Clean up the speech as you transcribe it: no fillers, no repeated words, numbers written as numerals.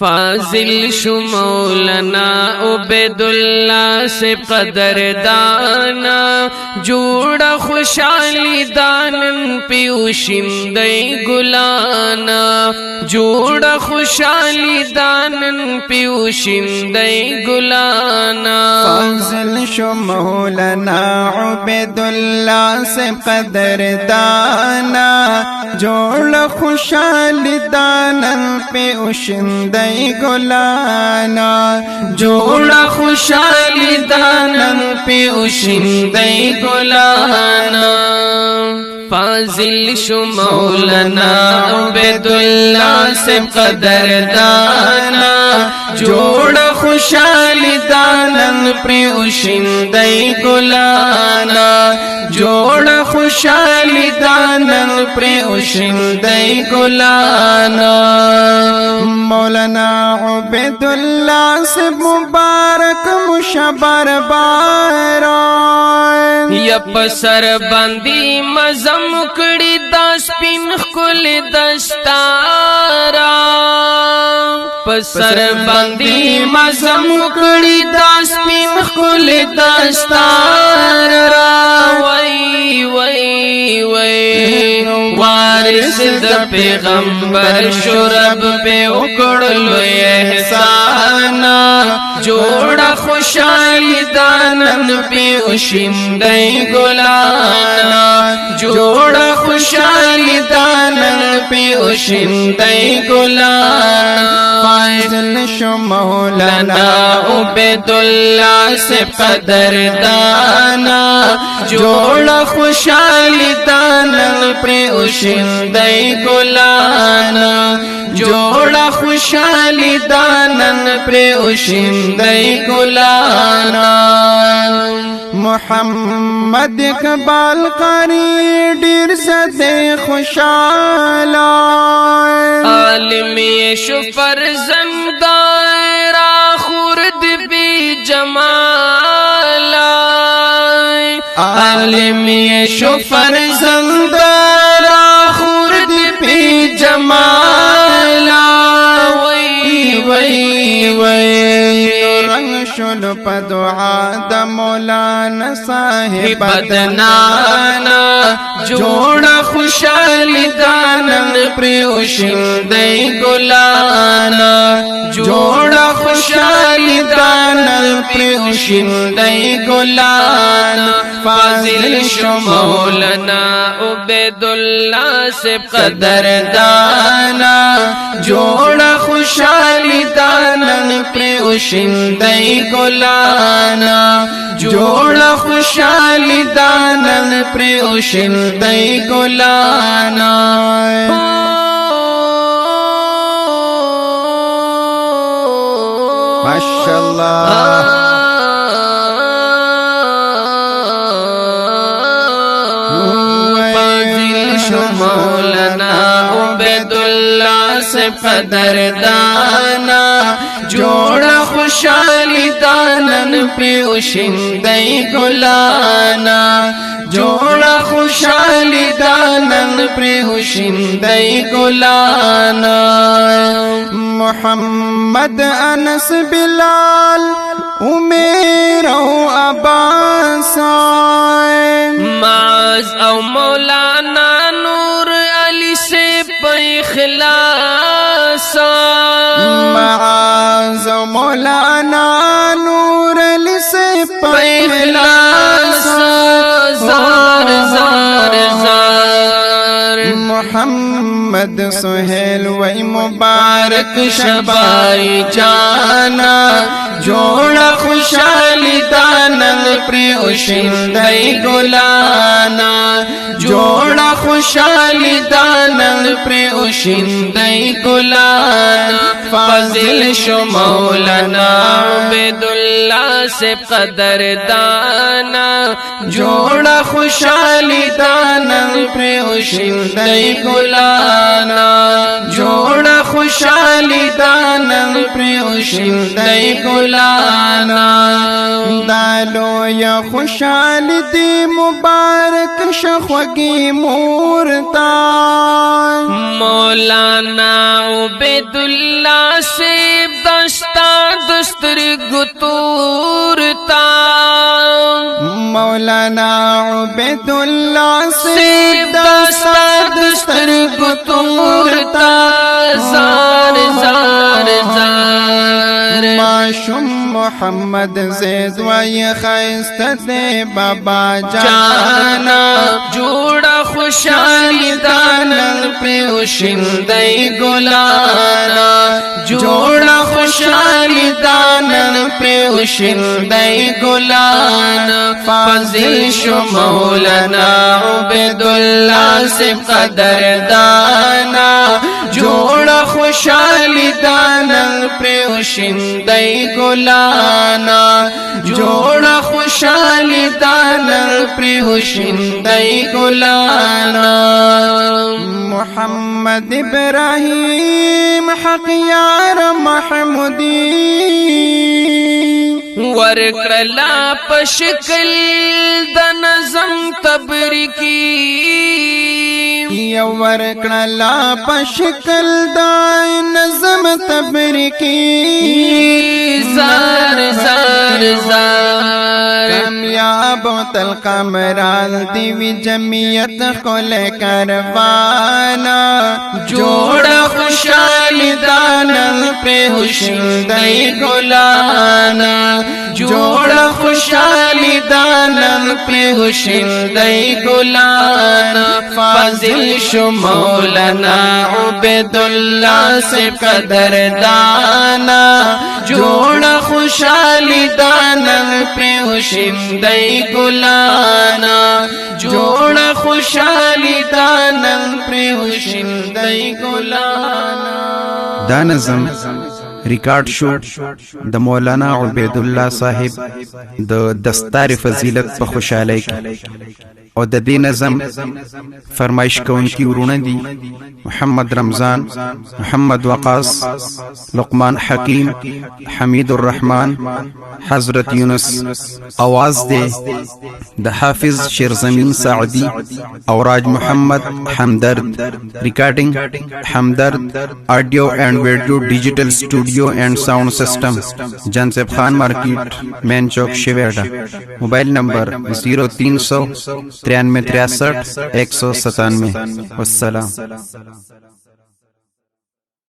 فاضل شو مولانا عبیداللہ سے قدردانا جوڑا خوشحالی دانن پیوشندی گلانا جوڑا خوشحالی دانن پیوشندی گلانا فاضل شو مولانا عبیداللہ سے قدردانا جوڑا خوشحالی دانن پیوشندی گلانا جوڑا خوشحالی دانن پیوشندی گلانا فاضل شو مولانا عبیداللہ سے قدردانا جوڑا خوشحالی دانن پیوشندی گلانا جوڑا خوشحالی دانن پیوشندی گلانا مولانا عبیداللہ سے مبارک مشبر باران یا پسر باندی مزم کڑی دس پین خل دستارا پسر باندی مزم کڑی دس پین خل دستارا وی وی وی وارث د پیغمبر شرب پہ اکڑلو احسانا جوڑا خوشحالی دانن پیوشندی گلانا جوڑا خوشحالی دانن پیوشندی گلانا فاضل شو مولانا عبیداللہ سے قدردانا جوڑا خوشحالی دانن پیوشندی گلانا جوڑا خوشحالی دانن پیوشندی گلانا محمد اقبال قاری ډیر زده خوشاله عالمی شفر زندائرہ خورد بی جمالا عالمی شفر زندائرہ خورد بی جمالا وی وی وی رنگ شل پا دعا دا مولانا صاحب بدنانا جوڑا خوشحالی دانن پیوشندی گلانا جوڑا خوشحالی دانن پیوشندی گلانا فاضل شو مولانا عبیداللہ سے قدردانا جوڑا خوشحالی دانن پیوشندی گلانا جوڑا خوشحالی دانن پیوشندی گلانا ماشاءاللہ فاضل شو مولانا عبیداللہ سے قدردانا جوڑا خوشحالی دانن پیوشندی گلانا جوڑا خوشحالی دانن پیوشندی گلانا محمد انس بلال امیر او عباس معاذ او مولانا نور علی سے اخلاص معاذ او مولانا نور علی سے اخلاص زار زار زار محمد سہیل وی مبارک شبائی جانا جوڑا خوشحالی دانن پیوشندی گلانا جوڑا خوشحالی دانن پیوشندی گلانا فاضل شو مولانا عبیداللہ سے قدردانا جوڑا خوشحالی دانن پیوشندی گلانا جوڑا خوشحالی دانن پیوشندی گلانا دالو یا خوشحالی دی مبارک شخوگی مورتا مولانا عبیداللہ سے دستا دسترگو تورتا مولانا عبیداللہ سیب دستا دسترگو تورتا زار زار زار معشوم محمد زید وی خیست دے بابا جانا جوڑا خوشحالی دانل پہ شندئی گلانا جوڑا خوشحالی دانل پہ شندئی گلانا فضل شو مولانا عبیداللہ سے قدر دانا جوڑا خوشحالی دانل پہ شندئی گلانا جوڑا خوشحالی دانل پہ شندئی گلانا محمد ابراہیم حق یار محمودی ورکڑلا پشکل د نظم تبریکی ورکڑلا پشکل دا نظم تبریکی زار زار زار کامیاب تل قمرال دیوی جمعیت خل کروانا جوڑا خوشحالی دانل پہ شندئی گلانا جوڑا خوشحالی دانل پہ شندئی گلانا فضل شو مولانا عبیداللہ سے قدر دانا جوڑا خوشحالی دانل پہ شندئی گلانا جوڑا خوشحالی دانل پہ شندئی گلانا دا نظم ریکارڈ شو د مولانا عبیداللہ صاحب د دستار فضیلت په خوشحالی کې او د دې نظم فرمایش کوونکي ورونه دي محمد رمضان، محمد وقاص، لقمان حکیم، حمید الرحمن، حضرت یونس. آواز دے د حافظ شیر زمین سعدی او راج محمد حمدرد. ریکارڈنگ حمدرد آڈیو اینڈ ویڈیو ڈیجیٹل اسٹوڈیو اینڈ ساؤنڈ سسٹم، جنسب خان مارکیٹ، مین چوک شیویڈا. موبائل نمبر 0300 93 63 197. والسلام.